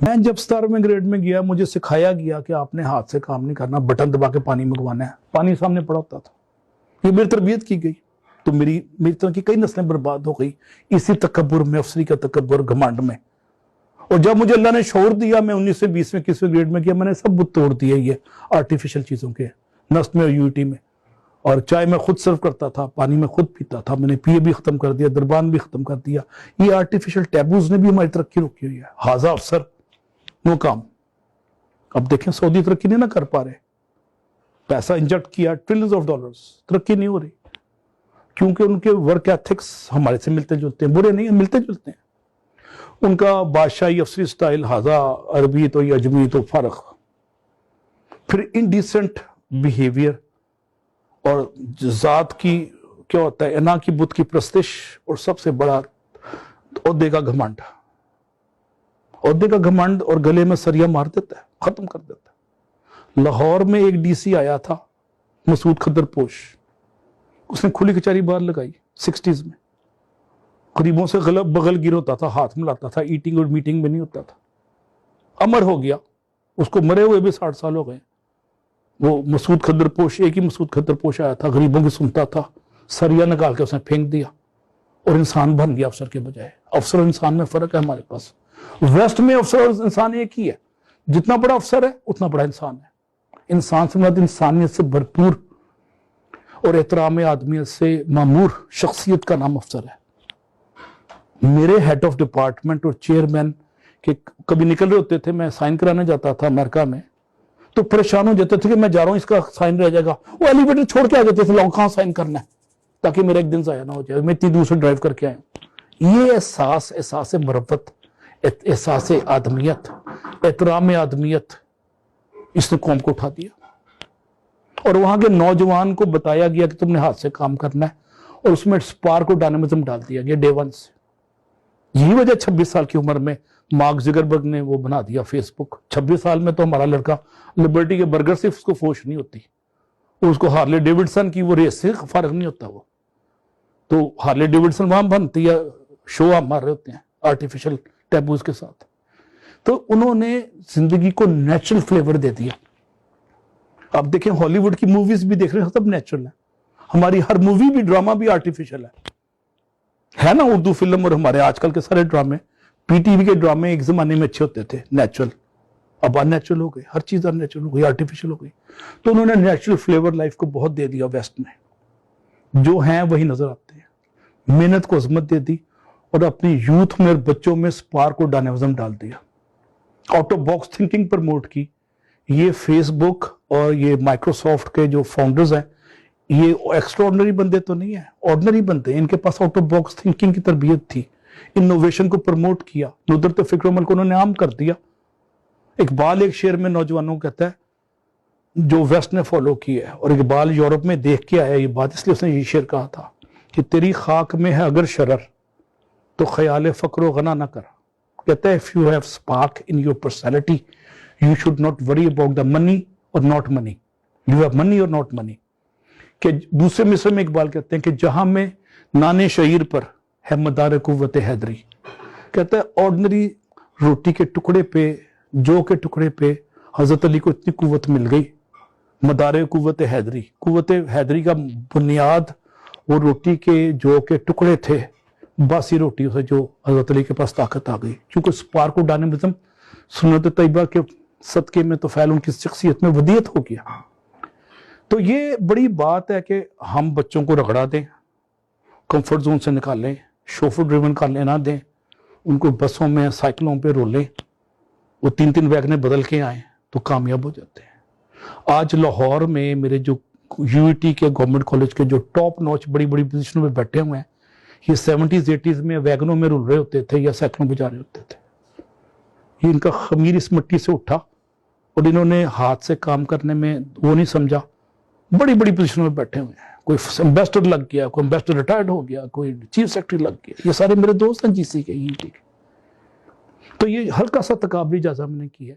میں جب 17ویں گریڈ میں گیا مجھے سکھایا گیا کہ آپ نے ہاتھ سے کام نہیں کرنا, بٹن دبا کے پانی منگوانا ہے. پانی سامنے پڑا ہوتا تھا. یہ میری تربیت کی گئی. تو میری طرح کی کئی نسلیں برباد ہو گئی اسی تکبر میں, افسری کا تکبر, گھمنڈ میں. اور جب مجھے اللہ نے شعور دیا, میں 19 سے 20ویں 21ویں گریڈ میں گیا, میں نے سب بت توڑ دیے یہ آرٹیفیشل چیزوں کے, نسٹ میں اور یوٹی میں. اور چائے میں خود سرو کرتا تھا, پانی میں خود پیتا تھا, میں نے پیے بھی ختم کر دیا, دربان بھی ختم کر دیا. یہ آرٹیفیشل ٹیبوز نے بھی ہماری ترقی روکی ہوئی ہے. حاضہ افسر نو کام. اب دیکھیں سعودی ترقی نہیں نہ کر پا رہے, پیسہ انجیکٹ کیا ٹریلینز آف ڈالرز, ترقی نہیں ہو رہی کیونکہ ان کے ورک ایتھکس ہمارے سے ملتے جلتے ہیں. برے نہیں ہیں, ملتے جلتے ہیں. ان کا بادشاہی افسری سٹائل, حاضہ عربی تو یہ اجمی تو فرق. پھر انڈیسنٹ بیہیویئر اور ذات کی کیا ہوتا ہے, انا کی بت کی پرستش, اور سب سے بڑا عہدے کا گھمنڈ. عہدے کا گھمنڈ اور گلے میں سریا مار دیتا ہے, ختم کر دیتا ہے. لاہور میں ایک ڈی سی آیا تھا مسعود خدر پوش, اس نے کھلی کچہری باہر لگائی 60s میں. قریبوں سے بغل گیر ہوتا تھا, ہاتھ ملاتا تھا, ایٹنگ اور میٹنگ میں نہیں ہوتا تھا. امر ہو گیا, اس کو مرے ہوئے بھی 60 سال ہو گئے. وہ مسعود خدر پوش, ایک ہی مسعود خدر پوش آیا تھا, غریبوں کی سنتا تھا, سریا نکال کے اس نے پھینک دیا اور انسان بن گیا افسر کے بجائے. افسر اور انسان میں فرق ہے ہمارے پاس. ویسٹ میں افسر اور انسان ایک ہی ہے. جتنا بڑا افسر ہے اتنا بڑا انسان ہے. انسان سے مراد انسانیت سے بھرپور اور احترام آدمیت سے معمور شخصیت کا نام افسر ہے. میرے ہیڈ آف ڈپارٹمنٹ اور چیئرمین کے کبھی نکل رہے ہوتے تھے, میں سائن کرانے جاتا تھا امریکہ میں, تو پریشان ہو جاتے تھے کہ میں جا رہا ہوں, اس کا سائن رہ جائے گا. وہ ایلیویٹر چھوڑ کے آ جاتے تھے, لوگ کہاں سائن کرنا ہے, تاکہ میرا ایک دن ضائع نہ ہو جائے, میں اتنی دور سے ڈرائیو کر کے آیا ہوں. یہ احساس مربت, احساس آدمیت, احترام آدمیت, اس نے قوم کو اٹھا دیا. اور وہاں کے نوجوان کو بتایا گیا کہ تم نے ہاتھ سے کام کرنا ہے, اور اس میں سپارک اور ڈائنامزم ڈال دیا گیا ڈے ون سے. یہی وجہ 26 سال کی عمر میں مارک زکربرگ نے وہ بنا دیا فیس بک. 26 سال میں تو ہمارا لڑکا لبرٹی کے برگر سے اس کو فوش نہیں ہوتی, اس کو ہارلے ڈیوڈسن کی وہ ریس سے فارغ نہیں ہوتا. وہ تو ہارلے ڈیوڈسن وہاں بنتی ہے, شو ہم مار رہے ہوتے ہیں آرٹیفیشل ٹیبوز کے ساتھ. تو انہوں نے زندگی کو نیچرل فلیور دے دیا. آپ دیکھیں ہالی ووڈ کی موویز بھی دیکھ رہے ہیں, سب نیچرل ہے. ہماری ہر مووی بھی, ڈرامہ بھی آرٹیفیشل ہے نا. اردو فلم اور ہمارے آج کل کے سارے ڈرامے, پی ٹی وی کے ڈرامے ایک زمانے میں اچھے ہوتے تھے, نیچرل. اب ان نیچرل ہو گئی, ہر چیز ان نیچرل ہو گئی, آرٹیفیشل ہو گئی. تو انہوں نے نیچرل فلیور لائف کو بہت دے دیا ویسٹ میں. جو ہیں وہی نظر آتے ہیں. محنت کو عظمت دے دی اور اپنی یوتھ میں اور بچوں میں سپارک اور ڈائنامزم ڈال دیا. Out of box thinking promote کی. یہ فیس بک اور یہ مائکروسافٹ کے جو فاؤنڈرز ہیں, یہ ایکسٹراڈنری بندے تو نہیں ہیں, آرڈنری بندے ہیں. ان کے pass out of box thinking کی تربیت تھی. انوویشن کو پروموٹ کیا, ندرت فکر عمل کو انہوں نے عام کر دیا. اقبال ایک شعر میں نوجوانوں کو کہتا ہے جو ویسٹ نے فالو کی ہے, اور اقبال یورپ میں دیکھ کے آیا یہ بات, اس لیے اس نے یہ شعر کہا تھا کہ تیری خاک میں ہے اگر شرر تو خیال فقر و غنا نہ کر. کہتا ہے if you have spark in your personality you should not worry about the money or not money, you have money or not money. کہ دوسرے مصرع میں اقبال کہتے ہیں کہ جہاں میں نان شعیر پر ہے مدار قوت حیدری. کہتا ہے آرڈنری روٹی کے ٹکڑے پہ, جو کے ٹکڑے پہ حضرت علی کو اتنی قوت مل گئی, مدار قوت حیدری. قوت حیدری کا بنیاد وہ روٹی کے جو کے ٹکڑے تھے, باسی روٹیوں سے جو حضرت علی کے پاس طاقت آ گئی. کیونکہ سپارک و ڈائنامزم سنت طیبہ کے صدقے میں تو فعل ان کی شخصیت میں ودیت ہو گیا. تو یہ بڑی بات ہے کہ ہم بچوں کو رگڑا دیں, کمفرٹ زون سے نکالیں, شوفر ڈریون کرنے نہ دیں, ان کو بسوں میں سائیکلوں پہ رولیں, وہ 3 ویگنیں بدل کے آئیں تو کامیاب ہو جاتے ہیں. آج لاہور میں میرے جو یو ٹی کے گورنمنٹ کالج کے جو ٹاپ نوچ بڑی بڑی پوزیشنوں میں بیٹھے ہوئے ہیں, یہ 70s 80s میں ویگنوں میں رول رہے ہوتے تھے یا سائیکلوں پہ جا رہے ہوتے تھے. یہ ان کا خمیر اس مٹی سے اٹھا اور انہوں نے ہاتھ سے کام کرنے میں وہ نہیں سمجھا, بڑی بڑی پوزیشنوں میں بیٹھے ہوئے ہیں. کوئی امبیسڈر لگ گیا, کوئی امبیسڈر ریٹائرڈ ہو گیا, کوئی چیف سیکرٹری لگ گیا. یہ سارے میرے دوست ہیں جی سی کے, یو ٹی کے. تو یہ ہلکا سا تقابلی جائزہ میں نے کی ہے.